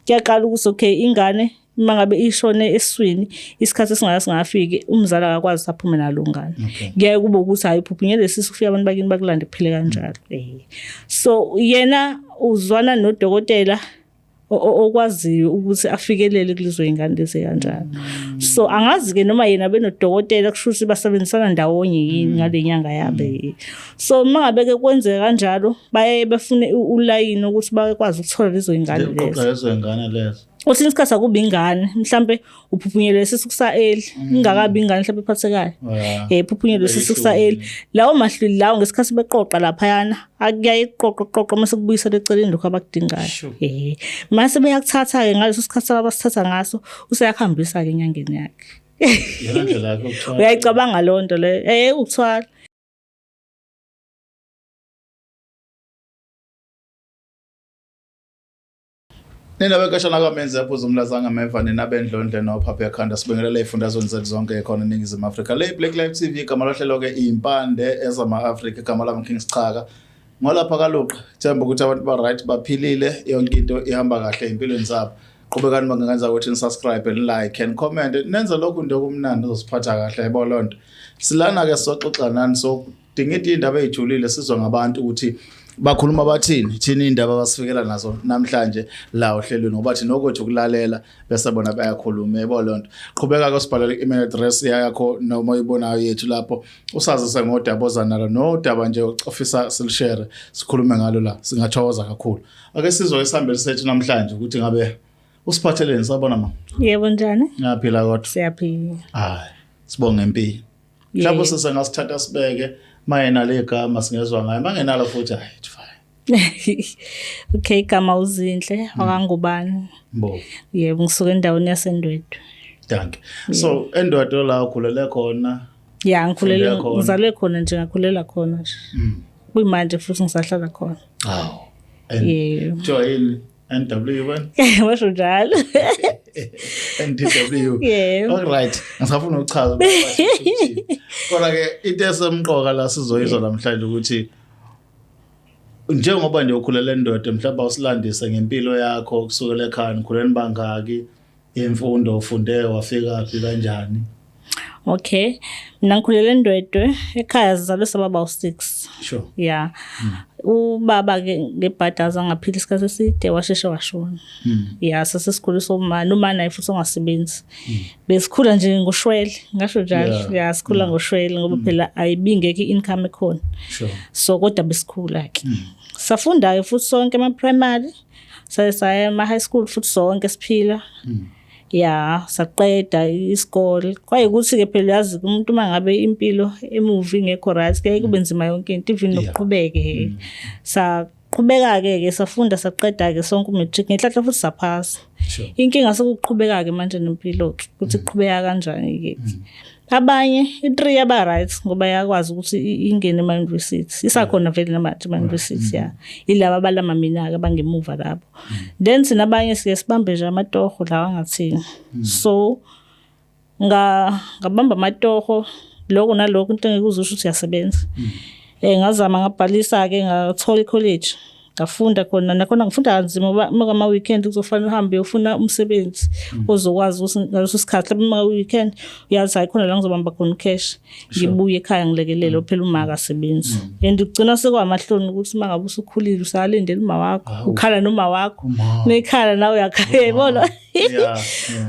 kuyaqala ukuthi okay ingane mangabe ishone esiswini isikhathi singafiki umzali akakwazi aphume nalo ngane kuyaye kube ukuthi hayi phuphunyele sisifika abantu bakini bakulande kuphele kanjalo so yena uzwana nodokotela okwaziyo ukuthi afikelele kulezo ingane lezi kanjalo so angazi ke noma yena benodokotela kusho ukuthi basebenzisana ndawonye yini ngale nyanga yabe so mangabe ke kwenzeka kanjalo baye befune ulayini ukuthi bakwazi ukuthola lezo ingane lezo Uthi isikhathi akuba ingane mhlambe uphuphunyelwe sisukusa eli ingakabi ingane mhlambe ephathekayo ephuphunyelwe sisukusa eli lawo mahlwili lawo ngesikhathi beqoqa lapha yana akuyaye iqoqo mase kubuyisa leceleni lokho abakudingayo mase beyakuthatha ke ngaleso sikhathi abasithatha ngaso useyakhambisa ke enyangeni yakhe yena nje la ukuthwala uyayicabanga lonto le ukuthwala Nina bekashana kwamenze yaphuza umlazanga mevane nabendlondle nophapha yakhanda sibingelela ifundazweni zethu zonke ekhona eNingizimu Afrika le Black Live TV igama lahlelo ke impande ezama Africa igama lami King Sichaka ngolapha kaluqa themba ukuthi abantu ba right baphilile yonke into ihamba kahle empilweni zabo qhubekani bangenza ukuthi ni subscribe and like and comment nenza lokhu into kumnandi uzosiphatha kahle yebo lonto silana ke soxoxa nani so dingithi indaba ezijulile sizwa ngabantu ukuthi bakhuluma bathini thini indaba abasifikela nazo namhlanje la ohlelweni ngoba thi nokuthi ukulalela bese bona bayakhuluma yebo lonto qhubeka ke sibhalele i-email address yakho noma uyibonayo yethu lapho usazise ngodaba ozanalo nodaba nje ofisa silishare sikhulume ngalo la singathokoza kakhulu ake sizwe isihambeli sethu namhlanje ukuthi ngabe usiphatheleni sabona ma yebo njani ngiyaphila kodwa siyaphila hayi sibonge impilo mhlawumbe sesengasithatha sibeke mayena legama singezwa ngayo mangenalo futhi hayi fine okay igama uzinhle akangubani mbo yebo ngisuka endaweni yaseNdwedwe danke so eNdwedwe la ukhulele khona ya ngikhulele ngizalwe khona nje ngakhulela khona nje kuyimanje futhi ngisahlala khona hawo join NW1 washo njalo NW yeah all right ngisafuna ukuchaza kodwa ke into esemqoka la sizoyizwa namhlanje ukuthi njengoba nje ukhulela endoda mhlawumbe usilandise ngempilo yakho kusukela ekhaya nikhuleni bangaki imfundo ufunde wafika phi kanjani okay mina ngikhulele eNdwedwe ekhaya sizalwe sababa u6 sure yeah ubaba ke ngebhadaza ngaphila isikhathi eside washeshe washona yeah sasesikhulisa umama umama futhi ongasebenzi besikhula nje ngoshwele ngasho njalo yeah sikhula ngoshwele ngoba phela ayibingeke income ekhona sure so kodwa besikhula ke safunda ke futhi sonke ama primary saya ama high school futhi sonke siphila yeah saqeda isikole kwaye ukuthi ke phela yazi umuntu mangabe impilo emovie ngekho right ke kube nzima yonke into even nokuqhubeke saqhubeka ke safunda saqeda ke sonke umatric ngenhlanhla futhi saphasa inkinga sokuqhubeka ke manje nempilo ke ukuthi kuqhubeka kanjani ke abanye i3 aba right ngoba yakwazi ukuthi ingene ema university isakhona vele namanje ema university ya ilaba balama mina ke bangemuva lapho then sinabanye sike sibambe nje amatoho lawa ngathini so ngabamba amatoho lokho nalokho into engikuzusho ukuthi uyasebenza ngazama ngabhalisa ke ngathola college ngafunda khona nakhona ngifunda kanzima ngoba ama weekend kuzofanele uhambe uyofuna umsebenzi ozokwazi ukuthi ngaleso sikhathi ama weekend uyazi ayikhona la ngizobamba khona cash ngibuye ekhaya ngilekelele phela uma akasebenzi and ugcina sekwamahloni ukuthi mangabe usukhulile usalindele uma wakho ukhala noma wakho nekhala nawe uyakhala yabona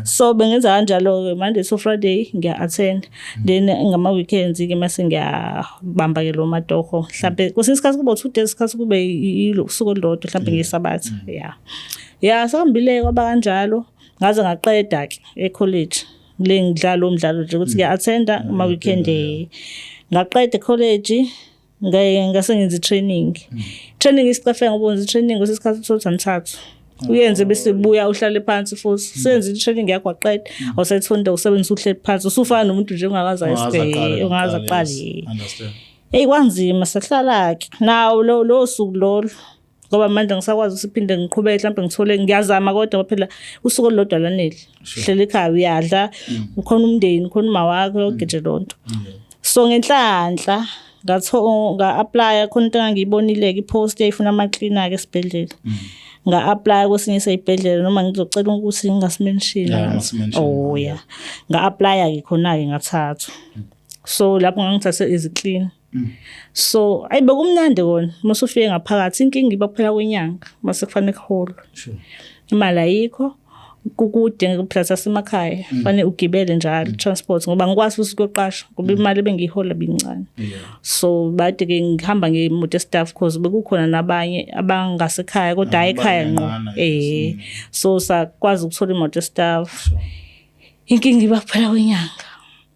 so bengenza kanjalo ke Monday to Friday ngiya attend then ngama weekends ke mase ngiyabamba ke lo matoho mhlawumbe kusesikhathi kuba 2 days isikhathi kube usuku olodwa mhlawumbe ngesabatha yeah sahambile kwaba kanjalo ngaze ngaqeda ke ecollege le ngidlala umdlalo nje ukuthi ngiya-attenda ama weekend ngaqeda college ngase ngenza training isicafe ngobonza training kusesikhathi sothathu uyenze bese buya uhlale phansi futhi senze training yakho waqeda awusayithonda usebenzisa uhleli phansi usufana nomuntu nje ongakaza isibhe ongaza qali hey kwanzima sahlala ke nawo lo suku lolo ngoba manje ngisakwazi usiphinde ngiqhubeke mhlawumbe ngithole ngiyazama kodwa phela usuku olodwa lanele hlele ekhaya uyadla ukhona umndeni ukhona uma wakho yonke nje lonto so ngenhlanhla nga-apply khona into engangiyibonile ke ipost eyifuna ama cleaner ke esbhedlela nga-apply kwesinye isibhedlela noma ngizocela ukuthi ngingasimenshini. Oh yeah. Nga-apply-ke khona-ke ngathathwa. So lapho ngangithathe iziclean. So ayibe kumnandi kona mase ufike ngaphakathi inkinga iba kuphela kwenyanga mase kufanele kuholwe. Imali ayikho kukude ngikuphlatha semakhaya fanele ugibele njalo transport ngoba ngikwazi ukuthi ukuyoqasha ngoba imali bengiyihola bincane. So bade ke ngihamba ngemoto staff because bekukhona nabanye abangasekhaya kodwa hayi ekhaya ngqo. So sakwazi ukuthola imoto staff. Inkinga iba kuphela kwenyanga.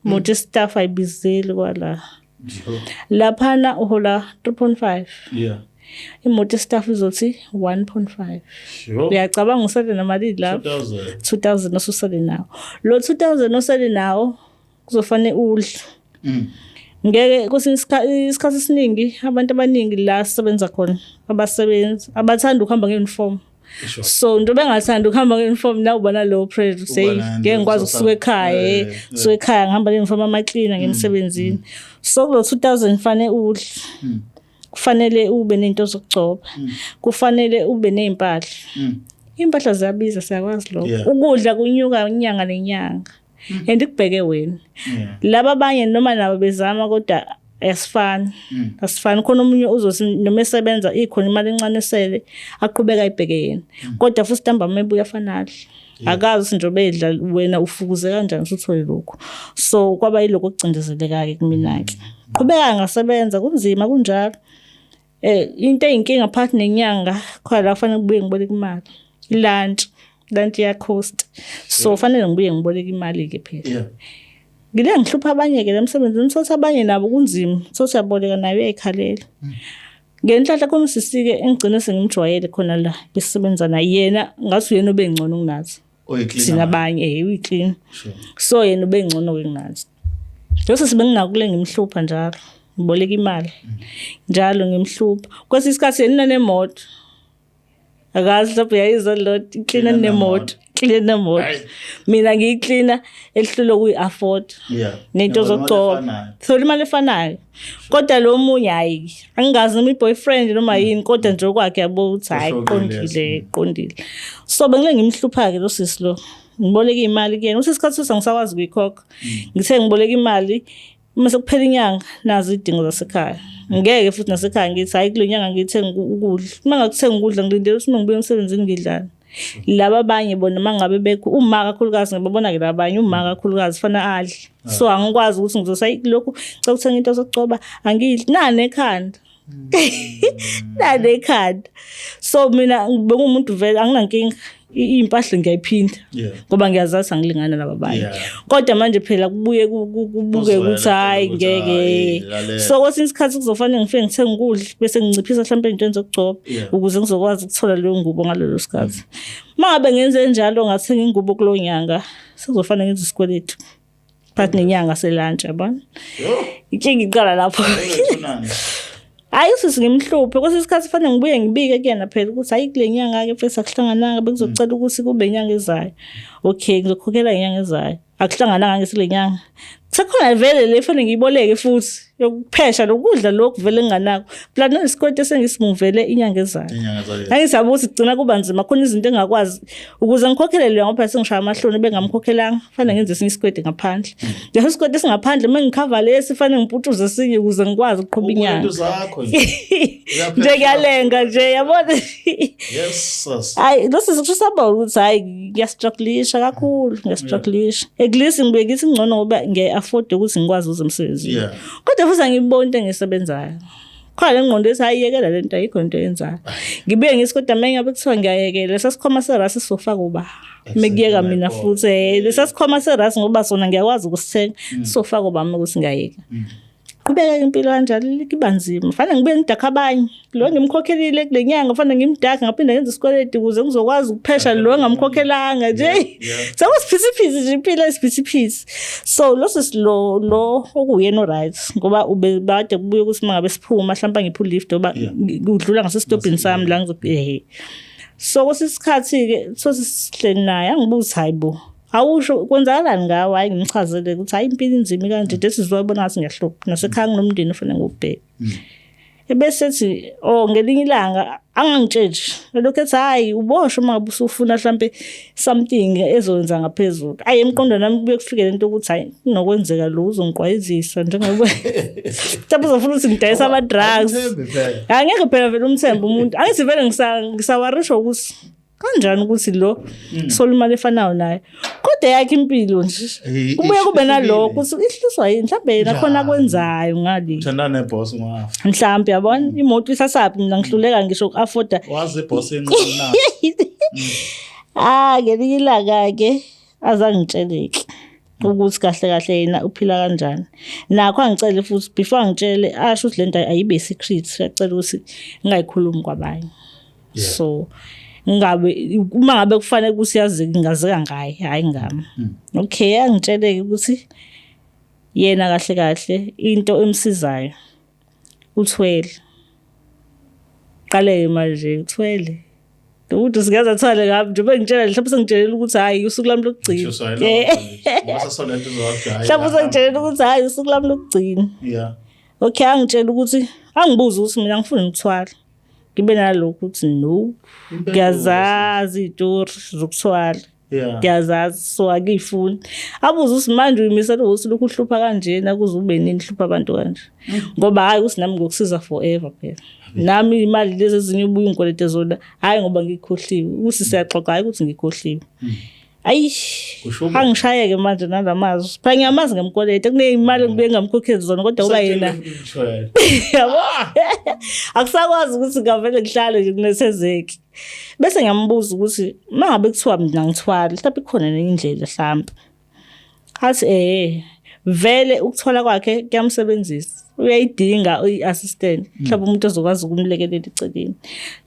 Moto staff ayibizeli kwala. Laphana uhola 3.5. Imoto staff izothi 1.5. Uyacabanga usale namali lapho 2000 osusale nawo. Lo 2000 osale nawo kuzofanele udle. Ngeke kwesinye isikhathi esiningi abantu abaningi la sisebenza khona abasebenzi abathanda ukuhamba ngeuniform. So into bengathanda ukuhamba ngeuniform nawo ubona lo pressure say ngeke ngikwazi ukusuka ekhaya suka ekhaya ngihamba ngeuniform ama-cleaner ngemsebenzini. So lo 2000 fanele udle. Kufanele ube nento zokugcoba. Kufanele ube nezimpahla. Impahla ziyabiza siyakwazi lokho. Ukudla kunyuka inyanga nenyanga. And ikubheke wena. Laba abanye noma nabo bezama kodwa asifani. Asifani khona umunye uzothi noma esebenza ikhona imali encane esele aqhubeka ayibheke yena. Kodwa futhi stamba mebuya fanali. Akazi nje bedla wena ufukuze kanjani usuthole lokho. So kwaba yiloko okucindezeleka ke kumina ke. Qhubeka ngasebenza kunzima kunjalo. Into eyinkinga phakathi nenyanga khona la kufanele kubuye ngiboleka imali. Lunch ya cost. So kufanele ngibuye ngiboleka imali ke phela. Ngile ngihlupha abanye ke emsebenzini sothi abanye nabo kunzima. Sothi yaboleka nayo uyayikhalela. Ngenhlahla khona usisike engigcine sengimjwayele khona la besisebenza naye yena ngathi uyena obengcono kunathi. Sina abanye uyiclean. So yena ubengcono kunathi. Lose sibenginako kule ngimhlupha njalo. Ngiboleka imali. Njalo ngimhlupha. Kwesi isikhathi yena nemoto. Akazi lapho yayizwa lot clean nemoto. Clean nemoto. Mina ngiyicleana elihlelo kuyi-afford. Nento zokugcoba. So imali efanayo. Kodwa lo munye hayi angazi noma i-boyfriend noma yini kodwa nje okwakhe yabo uthi hayi qondile. So bengile ngimhlupha ke lo sisi lo. Ngiboleka imali kuyena usisikhathi sangisakwazi ukuyikhokha. Ngithe ngiboleka imali mase kuphela inyanga nazi idingo zasekhaya. Ngeke futhi nasekhaya ngithi hayi kule nyanga ngithenga ukudla. Uma ngakuthenga ukudla ngilindele ukuthi ngibuye emsebenzini ngidlala. Laba abanye bona mangabe bekho uma kakhulukazi ngibabona ke labanye uma kakhulukazi fana adle. So angikwazi ukuthi ngizosayi lokho cela ukuthenga into zokugcoba angidli nane ekhanda. Nane ekhanda. So mina bengumuntu vele anginankinga impahla ngiyayiphinda ngoba ngiyazazi angilingana laba abanye. Kodwa manje phela kubuye kubuke ukuthi hayi ngeke. So kwesinye isikhathi kuzofanele ngifike ngithenga ukudla bese nginciphisa mhlawumbe into zokugcoba ukuze ngizokwazi ukuthola leyo ngubo ngalelo sikhathi. Mangabe ngenze njalo ngathenga ingubo kulonyanga sekuzofanele ngenze isikweletu. Phakathi nenyanga selunch yabona. Inkinga iqala lapho. Hayi usisi ngimhluphe kwesinye isikhathi fanele ngibuye ngibike kuyena phela ukuthi hayi kule nyanga ke mfethu akuhlangananga bekuzocela ukuthi kube inyanga ezayo. Okay ngizokhokhela inyanga ezayo. Akuhlangananga ngesile nyanga. Sekhona vele le fanele ngiyiboleke futhi yokuphesha lokudla lokhu vele nginganako. Plan nesikwete sengisivele inyanga ezayo. Angisabe ukuthi gcina kuba nzima khona izinto engakwazi ukuze ngikhokhele leyo ngoba sengishaya amahloni bengamkhokhelanga fanele ngenze esinye isikwete ngaphandle. Leso sikwete singaphandle mengikhava lesi fanele ngimputuze esinye ukuze ngikwazi ukuqhubha inyanga. Nje ngiyalenga nje yabona. Yes sis. Hayi lo sisikusaba ukuthi hayi ngiyastrugglisha kakhulu ngiyastrugglisha. Eglisi ngibuye ngithi ngcono ngoba afford ukuthi ngikwazi uzemsebenzini. Kodwa futhi angiboni into engisebenzayo. Khona ngqondo ethi ayiyekela lento ayikho into eyenzayo. Ngibuye ngithi kodwa mengabe kuthiwa ngiyayekela sesikhoma serasi sofaka kuba. Mekuyeka mina futhi lesasikhoma serasi ngoba sona ngiyakwazi ukusithenga sofaka kuba ukuthi ngiyayeka. Kubeka impilo kanjalo likibanzima. Fanele ngibe ngidakha abanye. Lo ngimkhokhelile kule nyanga fanele ngimdakha ngaphinda ngenze isikweleti ukuze ngizokwazi ukuphesha lo ngamkhokhelanga nje. Sakusiphithi nje impilo esiphithi. So lo sisilo okuyena right ngoba ube bade kubuye ukuthi mangabe siphuma mhlawumbe ngiphula lift ngoba udlula ngasestopini sami la ngizokuye. So kwesisikhathi ke sosihleli naye angibuza hayibo. Awusho kwenzakalani ngawe hayi ngimchazele ukuthi hayi impilo inzima kanje dethi sizobona ngathi ngiyahlupha nasekhaya nginomndeni ofanele ngubheke. ebese ethi ngelinye ilanga angangitsheji lokho ethi hayi ubosho uma ngabe usufuna mhlambe something ezokwenza ngaphezulu emqondo nami kubuye kufike lento ukuthi hayi kunokwenzeka lo uzongiqwayizisa njengoba mhlawumbe uzofuna ukuthi ngidayisa ama drugs angeke phela vele umthemba umuntu angithi vele ngisawarisho ukuthi kanjani ukuthi lo sola imali efanayo naye kodwa yakhe impilo nje kubuye kube nalokho ukuthi ihluswa yini mhlawumbe yena khona kwenzayo ngali thandana neboss ngafa mhlawumbe yabona imoto isasaphi mina ngihluleka ngisho uku-afforda wazi iboss enqina ngelinye ilanga ke azangitsheleki ukuthi kahle kahle yena uphila kanjani nakho angicele futhi before ngitshele asho ukuthi lento ayibe secret uyacela ukuthi ngingayikhulumi kwabanye so ngabe uma ngabe kufanele ukuthi yazi ngingazeka ngaye hayi ngami okay angitsheleke ukuthi yena kahle kahle into emsizayo uthwele qale manje uthwele ukuthi singaza thwale ngabe nje bengitshela mhlawumbe sengitshelela ukuthi hayi usuku lami lokugcina mhlawumbe sengitshelela ukuthi hayi usuku lami lokugcina okay angitshela ukuthi angibuze ukuthi mina ngifuna ngithwala ngibe nalokho ukuthi no ngiyazazi izitori zokuthwala ngiyazazi so akuyifuni abuze ukuthi manje uyimisela ukuthi lokhu uhlupha kanjena kuze ube nini hlupha abantu kanje ngoba hayi ukuthi nami ngokusiza forever phela nami imali lezi ezinye ubuye ngikolete zona hayi ngoba ngikhohliwe ukuthi siyaxoxa hayi ukuthi ngikhohliwe ayi angishayeke manje nalamazwi phela ngiyamazi ngemkolete kuneyimali ngibuye ngamkhokheli zona kodwa uba yena yabo akusakwazi ukuthi ngavele ngihlale nje kunesezeki bese ngiyambuza ukuthi mangabe kuthiwa mina ngithwala mhlawumbe khona nenye indlela mhlawumbe athi vele ukuthwala kwakhe kuyamsebenzisa uyayidinga i-assistant mhlawumbe umuntu ozokwazi ukumlekelela eceleni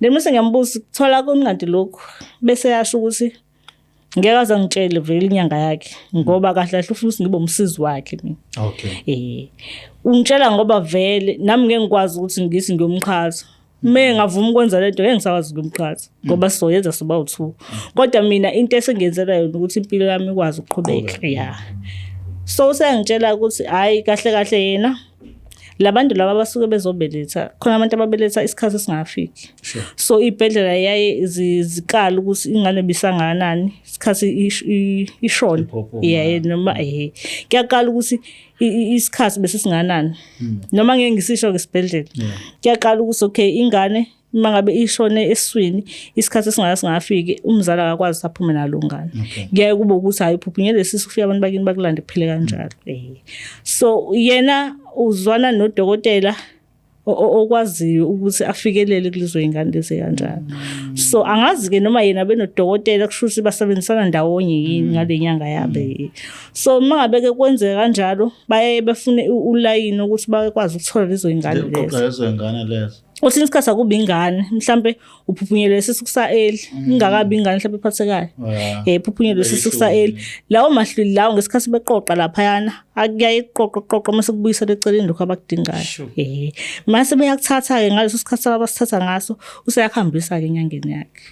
bese ngiyambuza ukuthola komnandi lokho bese yasho ukuthi ngeke aze ngitshele vele inyanga yakhe ngoba kahle kahle ufuna ukuthi ngibe umsizi wakhe mina okay ungitshela ngoba vele nami ngeke ngikwazi ukuthi ngisi ngiyomchaza ngavuma ukwenza lento ngeke ngisakwazi ukumchaza ngoba sizoyenza soba u2 kodwa mina into esengenzela yona ukuthi impilo yami ikwazi ukuqhubeka so sengitshela ukuthi hayi kahle kahle yena labantu laba basuke bezobeletha khona abantu ababeletha isikhathi singafiki so ibhedlela yaye zikala ukuthi ingane bisanganani isikhathi ishona noma kuyaqala ukuthi isikhathi bese singanani noma ngeke ngisisho ngesibhedlela kuyaqala ukuthi okay ingane mangabe ishone eswini isikhathi singafiki umzali akakwazi aphume nalo ngane ngeke kube ukuthi hayi phuphunyele sisifika abantu bakini bakulande kuphile kanjalo so yena uzwana nodokotela okwaziyo ukuthi afikelele kulezo ingane lezi kanjalo so angazi ke noma yena benodokotela kusho ukuthi basebenzisana ndawonye yini ngale nyanga yabe so mangabe ke kwenzeka kanjalo baye befune ulayini ukuthi bakwazi ukuthola lezo ingane lezo uthi isikhathi akuba ingane mhlambe uphuphunyele isisu kusaeli ingakabi ingane mhlambe ephathekayo ephuphunyele isisu kusaeli lawo mahluli lawo ngesikhathi beqoqa lapha yana akuyayiqoqa mase kubuyisa leceleni lokho abakudingayo mase beyakuthatha ke ngaleso sikhathi abasithatha ngaso useyakhambisa ke enyangeni yakhe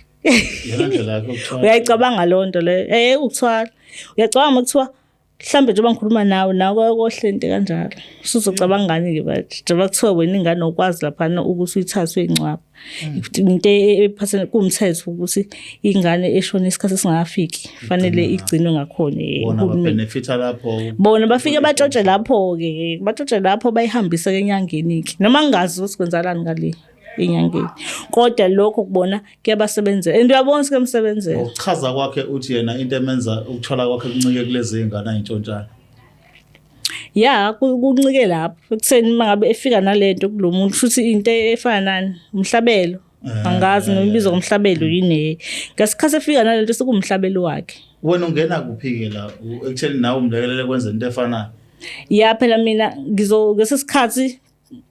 uyayicabanga lonto le ukuthwala uyacabanga ukuthiwa mhlambe njengoba ngikhuluma nawe kohlente kanjalo usuzocabanga ngani ke bathi njengoba kuthiwa wena ingane okwazi lapha ukuthi uyithathwe incwaba into ephathele kumthetho ukuthi ingane eshona isikhathi singafiki fanele igcinwe ngakhona benefit lapho bona bafike batshotshe lapho ke batshotshe lapho bayihambise ke enyangeni ke noma ngingazi ukuthi kwenzalani ngale enyangeni kodwa lokho kubona kuyabasebenzela and uyabona sikumsebenzela uchaza kwakhe uthi yena into emenza ukuthola kwakhe kuncike kulezi ingane ayintshontshana kuncike lapho ekutheni mangabe efika nalento kulomuntu futhi into efana nani umhlabelo angazi nobizo komhlabelo yini ngasikhathi efika nalento sekumhlabelo wakhe wena ungena kuphike la ekutheni nawe umlekelele kwenza into efanayo phela mina ngesikhathi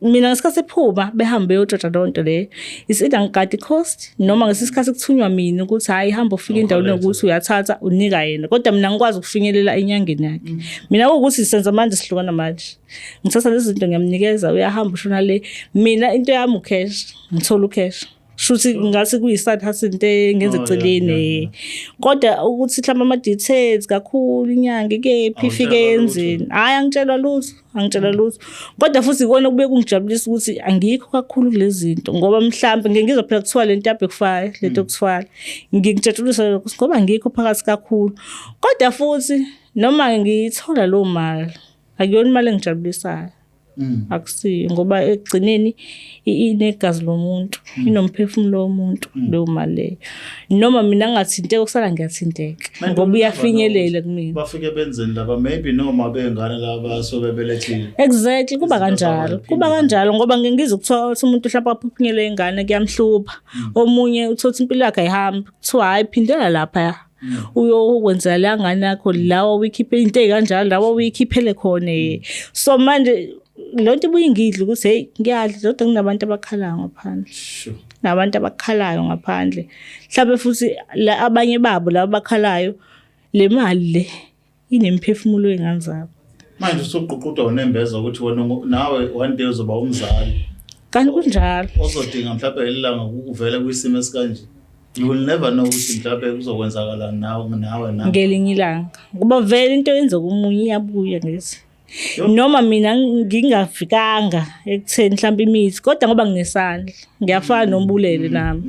mina ngesikhathi ephuma behambe yotshotsha lonto le isida ngigadi cost noma ngesikhathi kuthunywa mina ukuthi hayi hamba ufike endaweni ukuthi uyathatha unika yena kodwa mina ngikwazi ukufinyelela enyangeni yakhe mina ukuthi senza manje sihlukana manje ngithatha lezi zinto ngiyamnikeza uyahamba ushona le mina into yami ucash ngithola ucash shuthi ngase kuyiside hustle into engenze eceleni kodwa ukuthi mhlawumbe ama details kakhulu inyanga kephi ifike yenzeni hayi angitshelwa lutho kodwa futhi ikona kube kungijabulisa ukuthi angikho kakhulu kulezi zinto ngoba mhlawumbe ngeke ngizophela kuthiwa lento yabhekufaya lento yokuthwala ngikujatshulisa lokho ngoba ngikho phakathi kakhulu kodwa futhi noma ngiyithola lo mali akuyona imali engijabulisayo akusiyo ngoba egcineni inegazi lomuntu inomphefumulo womuntu leyo mali leyo noma mina ngingathinteka kusala ngiyathinteka ngoba iyafinyelela kumina bafike benzeni laba maybe noma bengane laba sobebelethile exactly kuba kanjalo ngoba ngizokuthola umuntu mhlawumbe aphunyele ingane kuyamhlupha omunye uthola impilo yakhe ayihambi kuthiwa hayi phindela lapha uyokwenza la ngane yakho lawa uyikhiphe into ezikanjalo lawa uyikhiphele khona so manje lonto ibuyingidla ukuthi hey ngiyadla kodwa kunabantu abakhalayo ngaphandle nabantu abakhalayo ngaphandle mhlawumbe futhi abanye babo laba abakhalayo le mali le inemphefumulo wengane zabo manje usuqhuqudwa unembeza ukuthi wena nawe one day uzoba umzali kanti kunjalo uzodinga mhlawumbe elilanga uvele kwisimo esikanje you will never know ukuthi mhlawumbe kuzokwenzakala nawe ngelinye ilanga ngoba vele into yenza komunye iyabuya ngezi noma mina ngingafikanga ekutheni mhlawumbe imithi kodwa ngoba nginesandla ngiyafana nombulele nami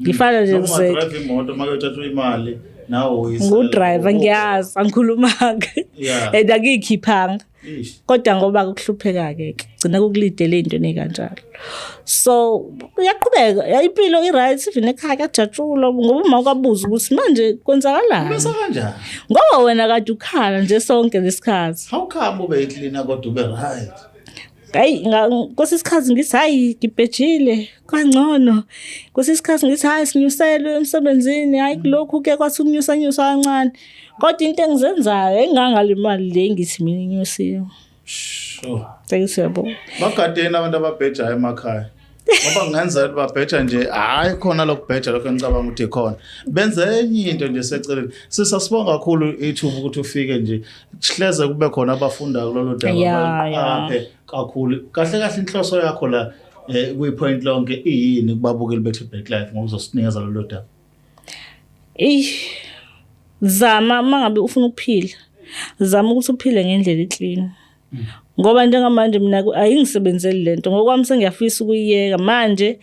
ngifana nje drive imoto make uthatha imali nawe ngudriver ngiyazi angikhuluma-ke and angiyikhiphanga kodwa ngoba kuhlupheka-ke gcina kukulidele into nekanjalo so uyaqhubeka impilo i-right even ekhaya kuyajatshulwa ngoba uma ukabuza ukuthi manje kwenzakalani bese kanjani ngoba wena kade ukhala nje sonke lesikhathi awukhamba ube eclean kodwa ube right hayi kwesisikhathi ngithi hayi ngibhejile kangcono kwesisikhathi ngithi hayi sinyuselwe emsebenzini hayi lokhu ke kwathi ukunyusa kancane kodwa into engizenzayo engangale mali le ngithi mina inyusiwe sure seyisebo bagadeni abantu ababheja emakhaya ngoba kungenza ukuthi babheja nje hayi khona lokubheja lokho engicabanga ukuthi khona benze enye into nje seceleni sisasibonga kakhulu ithuba ukuthi ufike nje sihleze kube khona abafunda kulolu daba aphe kakhulu kahle inhloso yakho la kuyipoint lonke iyini kubabukeli bethu Black Life ngokuzosinikeza lolu daba zama mangabe ufuna ukuphila zama ukuthi uphile ngendlela eclean ngoba njengamanje mina ayingisebenzeli lento ngokwami sengiyafisa ukuyiyeka manje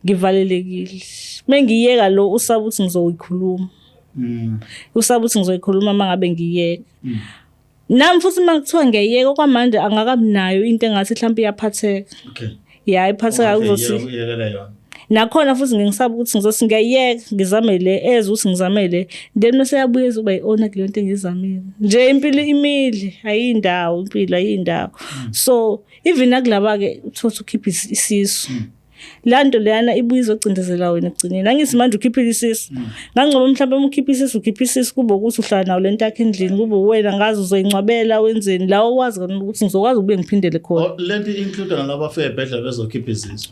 ngivalelekile mengiyeka lo usaba ukuthi ngizoyikhuluma usaba ukuthi ngizoyikhuluma mangabe ngiyeka nami futhi makuthiwa ngiyeka kwamanje angakabi nayo into engathi mhlawumbe iyaphatheka iphatheka uzosiyekela nakhona futhi ngisaba ukuthi ngiyayeka ngizame le ukuthi ngizame le then mase yabuye uzoba yiona kule nto engizamile nje impilo imile ayindawo impilo ayindawo so even akulaba ke uthothi ukhipha isisu lanto leyana ibuye izocindezela wena egcineni angithi manje ukhipha isisu ngangcoba mhlawumbe umkhipha isisu kube ukuthi uhlala nawo lento yakhe endlini kube wena ngazi uzoyincwabela wenzeni la owazi ukuthi ngizokwazi ukube ngiphindele khona lento include nalabo abafebhedlela bezokhipha isisu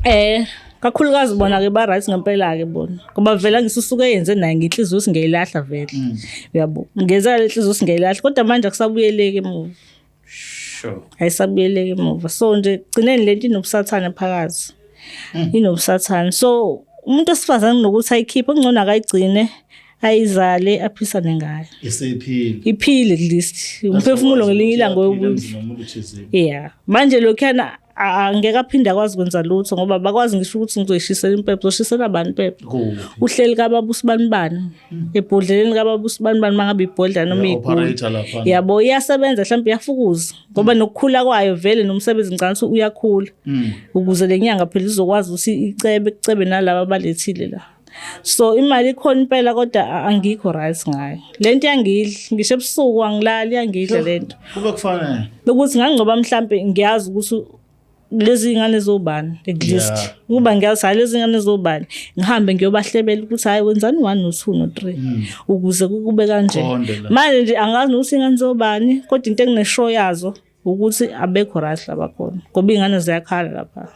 kakhulukazi bona ke ba right ngempela ke bona ngoba vela ngisusuke yenze naye ngenhliziyo singeyilahla vele uyabo ngeza lenhliziyo singeyilahla kodwa manje akusabuyeleke emuva sure ayisabuyeleke emuva so nje gcineni lento inobusathane phakathi inobusathane so umuntu osifazane nokuthi ayikhiphe ongcono akayigcine ayizale aphisane ngayo iphile at least umphefumulo ngelinye ilanga wobuthi manje lokhana angeke aphinde akwazi kwenza lutho ngoba bakwazi ngisho ukuthi ngizoyishisela impepho uzoshisela abantu impepho uhleli kababusi banibani ebhodleleni kababusi banibani mangabe ibhodla noma igula yabo iyasebenza mhlawumbe iyafukuza ngoba nokukhula kwayo vele nomsebenzi ngicanga ukuthi uyakhula ukuze lenyanga phela izokwazi ukuthi icebe nalabo abalethile la so imali ikhona impela kodwa angikho right ngayo lento yangidla ngisho ebusuku angilali yangidla lento kube kufanele ukuthi ngangcoba mhlawumbe ngiyazi ukuthi lezi ingane zobani eglist kuba ngiyazi lezi ingane zobani ngihambe ngiyobahlebela ukuthi hayi wenzani 1 no 2 no 3 ukuze kube kanje manje nje angazi ukuthi ingane zobani kodwa into engineshow yazo ukuthi abekho right labakhona ngoba ingane ziyakhala lapha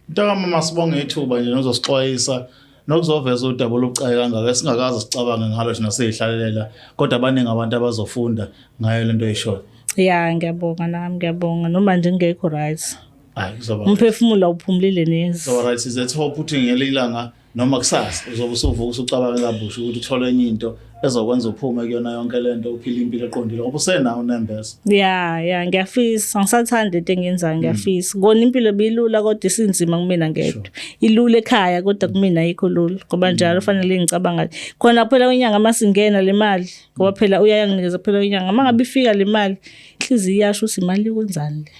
Ntaka masibonge ithuba nje nozosixwayisa nokuzoveza udaba olucayi kangaka singakaze sicabange ngalo thina seyihlalela kodwa abaningi abantu abazofunda ngayo lento eyishoyo ngiyabonga nami ngiyabonga noma nje ngekho right hayi kuzoba umphefumulo awuphumulile nezi so right is that hope uthi ngelilanga noma kusasa uzobe usuvuka usucabanga kabusha ukuthi uthole enye into ezokwenza uphume kuyona yonke lento uphile impilo eqondile ngoba usenawo unembeza. Ya ngiyafisa angisathanda into engiyenzayo ngiyafisa ngona impilo bilula kodwa isinzima kumina ngedwa ilula ekhaya kodwa kumina ayikho lula ngoba njalo fanele ngicabanga khona phela kwenyanga masingena le mali ngoba phela uyayanginikeza phela kwenyanga mangabe ifika le mali inhliziyo iyasho ukuthi imali kwenzani le.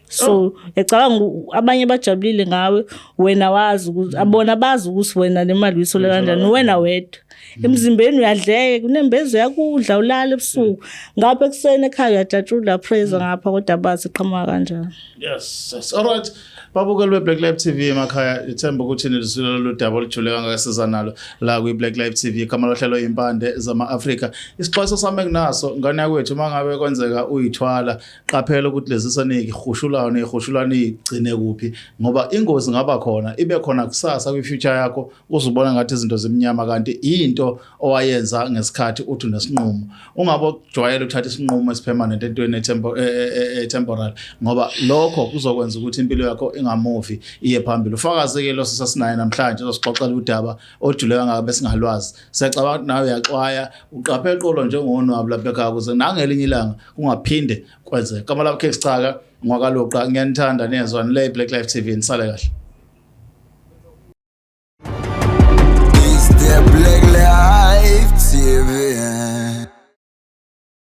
So ecabanga abanye bajabulile ngawe wena wazi ukuthi abona bazi ukuthi wena le mali uyithola kanjani wena wedwa emzimbeni uyadleka kunembezo yakudla ulala ebusuku ngapha ekuseni ekhaya uyajatshula praise ngapha kodwa bazi iqhamuka kanjani. Yes all right babukeli be-Black Live TV emakhaya ithemba ukuthi nilizwile lolu daba olujule kangakasiza nalo la kwi-Black Live TV igama lohlelo impande zama-Afrika. Isixwayiso sami enginaso ngane yakwethu uma ngabe kwenzeka uyithwala qaphela ukuthi lezi saniki ihushulane igcine kuphi ngoba ingozi ngaba khona ibe khona kusasa kwi-future yakho uzubona ngathi izinto zimnyama kanti into owayenza ngesikhathi uthi nesinqumo ungabo jwayele ukuthatha isinqumo esipermanent entweni temporal ngoba lokho kuzokwenza ukuthi impilo yakho ingamuvi iye phambili. Ufakaze ke loso sasinaye namhlanje uzosixoxela udaba ojuleka ngabe singalwazi siyacabanga ukuthi nawe uyaxwaya uqaphe eqolo njengonwabu lapha ekhaya ukuze nangelinye ilanga kungaphinde kwenzeke. Igama lami King Sicaka ngwakaloqa ngiyanithanda nezwane le Black Live TV nisale kahle.